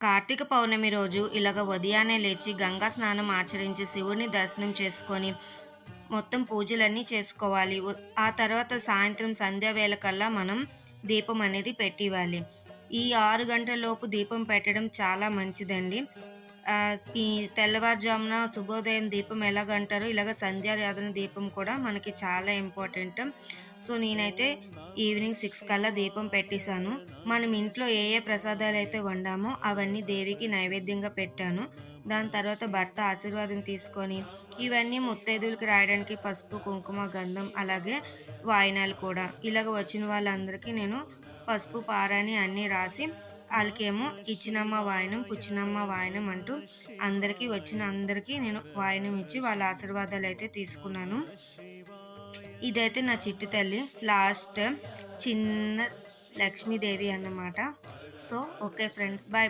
కార్తీక పౌర్ణమి రోజు ఇలాగ ఉదయాన్నే లేచి గంగా స్నానం ఆచరించి శివుడిని దర్శనం చేసుకొని మొత్తం పూజలన్నీ చేసుకోవాలి. ఆ తర్వాత సాయంత్రం సంధ్యా వేళ కల్లా మనం దీపం అనేది పెట్టివ్వాలి. ఈ 6 గంటల లోపు దీపం పెట్టడం చాలా మంచిదండి. ఈ తెల్లవారుజామున శుభోదయం దీపం ఎలాగంటారో ఇలాగ సంధ్యారాధన దీపం కూడా మనకి చాలా ఇంపార్టెంట్. సో, నేనైతే ఈవినింగ్ 6 కల్లా దీపం పెట్టేశాను. మనం ఇంట్లో ఏ ఏ ప్రసాదాలైతే వండామో అవన్నీ దేవికి నైవేద్యంగా పెట్టాను. దాని తర్వాత భర్త ఆశీర్వాదం తీసుకొని ఇవన్నీ ముత్తైదువులకి రాయడానికి పసుపు, కుంకుమ, గంధం అలాగే వాయినాలు కూడా. ఇలాగ వచ్చిన వాళ్ళందరికీ నేను పసుపు, పారాని అన్నీ రాసి ఆళ్ళకేమో ఇచ్చినమ్మ వాయనం, పుచ్చినమ్మ వాయనం అంటూ అందరికీ వచ్చిన అందరికీ నేను వాయనం ఇచ్చి వాళ్ళ ఆశీర్వాదాలైతే తీసుకున్నాను. ఇదైతే నా చిట్టి తల్లి. లాస్ట్ చిన్న లక్ష్మీదేవి అన్నమాట. So, okay friends. బాయ్.